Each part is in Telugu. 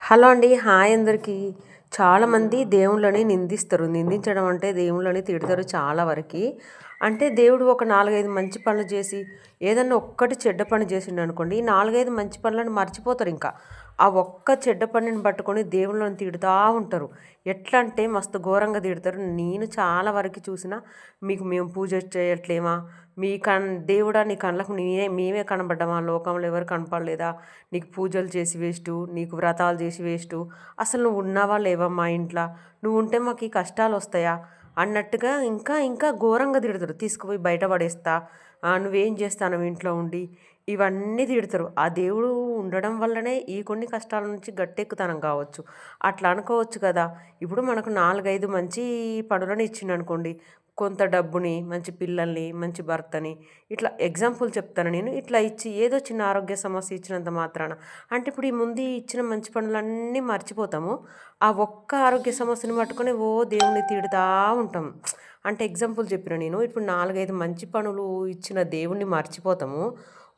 హలో అండి. హాయ్ అందరికీ. చాలామంది దేవుళ్ళని నిందిస్తారు. నిందించడం అంటే దేవుళ్ళని తిడతారు చాలా వరకి. అంటే దేవుడు ఒక 4, 5 మంచి పనులు చేసి, ఏదన్నా ఒక్కటి చెడ్డ పని చేసిండనుకోండి, ఈ 4, 5 మంచి పనులను మర్చిపోతారింకా. ఆ ఒక్క చెడ్డ పనిని పట్టుకొని దేవుళ్ళని తిడుతా ఉంటారు. ఎట్లా అంటే మస్తు ఘోరంగా తిడతారు. నేను చాలా వరకు చూసినా, మేము పూజ చేయట్లేమా? దేవుడా నీ కళ్ళకు మేమే కనబడ్డామా? లోకంలో ఎవరు కనపడలేదా? నీకు పూజలు చేసి వేస్టు, నీకు వ్రతాలు చేసి వేస్టు, అసలు నువ్వు ఉన్నావా లేవా మా ఇంట్లో? నువ్వు ఉంటే మాకు ఈ కష్టాలు వస్తాయా అన్నట్టుగా ఇంకా ఇంకా ఘోరంగా తిడతారు. తీసుకుపోయి బయట పడేస్తా, నువ్వేం చేస్తావు ఇంట్లో ఉండి, ఇవన్నీ తిడతారు. ఆ దేవుడు ఉండడం వల్లనే ఈ కొన్ని కష్టాల నుంచి గట్టెక్కుతానం కావచ్చు. అట్లా అనుకోవచ్చు కదా. ఇప్పుడు మనకు 4, 5 మంచి పనులను ఇచ్చిండనుకోండి, కొంత డబ్బుని, మంచి పిల్లల్ని, మంచి భర్తని, ఇట్లా ఎగ్జాంపుల్ చెప్తాను నేను. ఇట్లా ఇచ్చి ఏదో చిన్న ఆరోగ్య సమస్య ఇచ్చినంత మాత్రాన అంటే ఇప్పుడు ఈ ముందు ఇచ్చిన మంచి పనులన్నీ మర్చిపోతాము. ఆ ఒక్క ఆరోగ్య సమస్యను పట్టుకొని దేవుణ్ణి తిడుతూ ఉంటాం. అంటే ఎగ్జాంపుల్ చెప్పిన నేను. ఇప్పుడు 4, 5 మంచి పనులు ఇచ్చిన దేవుణ్ణి మర్చిపోతాము.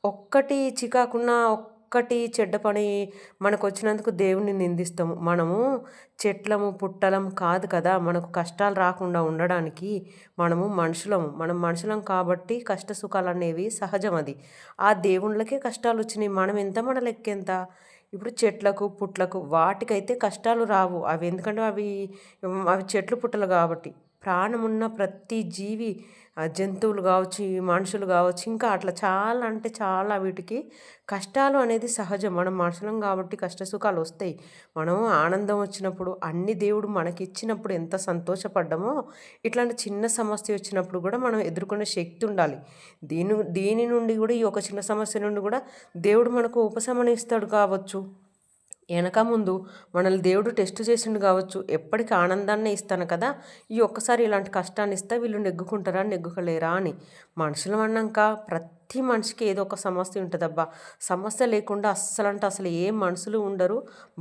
ఒక్కటి చికాకున్న ఒక్కటి చెడ్డ పని మనకొచ్చినందుకు దేవుణ్ణి నిందిస్తాము. మనము చెట్లము పుట్టలం కాదు కదా. మనకు కష్టాలు రాకుండా ఉండడానికి మనం మనుషులం కాబట్టి కష్ట సుఖాలు అనేవి సహజం. అది ఆ దేవుళ్ళకే కష్టాలు వచ్చినాయి. మనం ఎంత, మన లెక్కెంత? ఇప్పుడు చెట్లకు పుట్లకు వాటికైతే కష్టాలు రావు. అవి ఎందుకంటే అవి అవి చెట్లు పుట్టలు కాబట్టి. ప్రాణమున్న ప్రతి జీవి, జంతువులు కావచ్చు, ఈ మనుషులు కావచ్చు, ఇంకా అట్లా చాలా అంటే చాలా వీటికి కష్టాలు అనేది సహజం. మనం మనుషులం కాబట్టి కష్ట సుఖాలు వస్తాయి. మనం ఆనందం వచ్చినప్పుడు అన్ని దేవుడు మనకిచ్చినప్పుడు ఎంత సంతోషపడ్డామో, ఇట్లాంటి చిన్న సమస్య వచ్చినప్పుడు కూడా మనం ఎదుర్కొనే శక్తి ఉండాలి. దీని నుండి కూడా, ఈ ఒక చిన్న సమస్య నుండి కూడా దేవుడు మనకు ఉపశమనం ఇస్తాడు కావచ్చు. వెనక ముందు మనల్ని దేవుడు టెస్ట్ చేసిండు కావచ్చు. ఎప్పటికీ ఆనందాన్నే ఇస్తాను కదా, ఈ ఒక్కసారి ఇలాంటి కష్టాన్ని ఇస్తే వీళ్ళు నెగ్గుకుంటారా నెగ్గుకోలేరా అని. మనుషులు అన్నాక ప్రతి మనిషికి ఏదో ఒక సమస్య ఉంటుందబ్బా. సమస్య లేకుండా అసలు ఏ మనుషులు ఉండరు.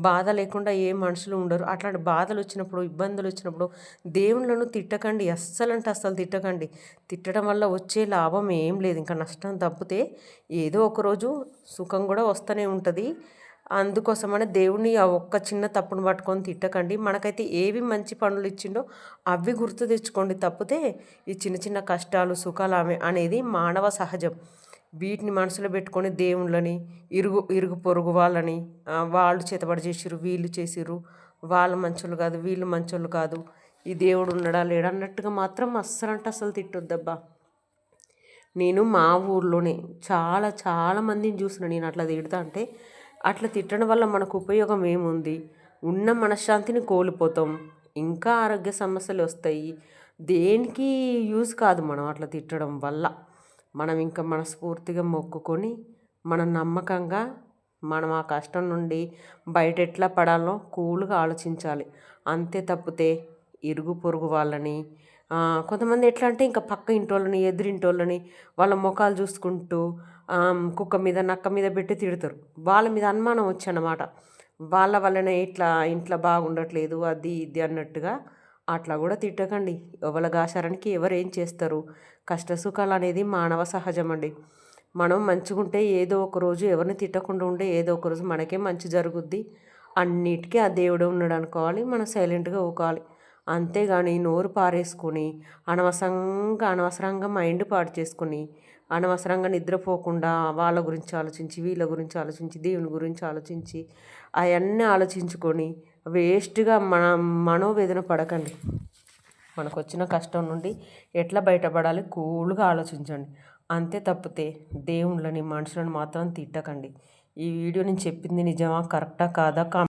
బాధ లేకుండా ఏ మనుషులు ఉండరు. అట్లాంటి బాధలు వచ్చినప్పుడు, ఇబ్బందులు వచ్చినప్పుడు దేవుళ్ళను తిట్టకండి. అస్సలు తిట్టకండి. తిట్టడం వల్ల వచ్చే లాభం ఏం లేదు, ఇంకా నష్టం తప్పితే. ఏదో ఒకరోజు సుఖం కూడా వస్తూనే ఉంటుంది. అందుకోసమనే దేవుణ్ణి ఆ ఒక్క చిన్న తప్పును పట్టుకొని తిట్టకండి. మనకైతే ఏవి మంచి పనులు ఇచ్చిండో అవి గుర్తు తెచ్చుకోండి తప్పితే, ఈ చిన్న చిన్న కష్టాలు సుఖాలు అనేది మానవ సహజం. వీటిని మనసులో పెట్టుకొని దేవుళ్ళని, ఇరుగు పొరుగు వాళ్ళని, వాళ్ళు చేతబడి చేసిర్రు, వీళ్ళు చేసిర్రు, వాళ్ళు మంచోళ్ళు కాదు, వీళ్ళు మంచోళ్ళు కాదు, ఈ దేవుడు ఉన్నాడా లేడా అన్నట్టుగా మాత్రం అస్సలు తిట్టొద్దబ్బా. నేను మా ఊర్లోనే చాలా మందిని చూసిన. నేను అట్లా తిడతా అంటే, అట్లా తిట్టడం వల్ల మనకు ఉపయోగం ఏముంది? ఉన్న మనశ్శాంతిని కోల్పోతాం, ఇంకా ఆరోగ్య సమస్యలు వస్తాయి. దేనికి యూజ్ కాదు మనం అట్లా తిట్టడం వల్ల. మనం ఇంకా మనస్ఫూర్తిగా మొక్కుకొని, మనం నమ్మకంగా మనం ఆ కష్టం నుండి బయట ఎట్లా పడాలో కూల్గా ఆలోచించాలి. అంతే తప్పితే ఇరుగు పొరుగు వాళ్ళని, కొంతమంది ఎట్లా అంటే ఇంకా పక్క ఇంటోళ్ళని, ఎదురింటోళ్ళని వాళ్ళ ముఖాలు చూసుకుంటూ కుక్క మీద నక్క మీద పెట్టి తిడతారు. వాళ్ళ మీద అనుమానం వచ్చనమాట. వాళ్ళ వల్లనే ఇట్లా ఇంట్లో బాగుండట్లేదు అది ఇది అన్నట్టుగా. అట్లా కూడా తిట్టకండి. ఎవరి గాచారానికి ఎవరు ఏం చేస్తారు? కష్ట సుఖాలు అనేది మానవ సహజం అండి. మనం మంచిగుంటే ఏదో ఒక రోజు, ఎవరిని తిట్టకుండా ఉంటే ఏదో ఒక రోజు మనకే మంచి జరుగుద్ది. అన్నిటికీ ఆ దేవుడు ఉన్నాడు అనుకోవాలి. మనం సైలెంట్గా ఊకోవాలి. అంతేగాని నోరు పారేసుకొని అనవసరంగా మైండ్ పాడు చేసుకొని, అనవసరంగా నిద్రపోకుండా వాళ్ళ గురించి ఆలోచించి, వీళ్ళ గురించి ఆలోచించి, దేవుని గురించి ఆలోచించి, అవన్నీ ఆలోచించుకొని వేస్ట్గా మనోవేదన పడకండి. మనకు వచ్చిన కష్టం నుండి ఎట్లా బయటపడాలి కూల్గా ఆలోచించండి. అంతే తప్పితే దేవుళ్ళని, మనుషులను మాత్రం తిట్టకండి. ఈ వీడియో నేను చెప్పింది నిజమా, కరెక్టా కాదా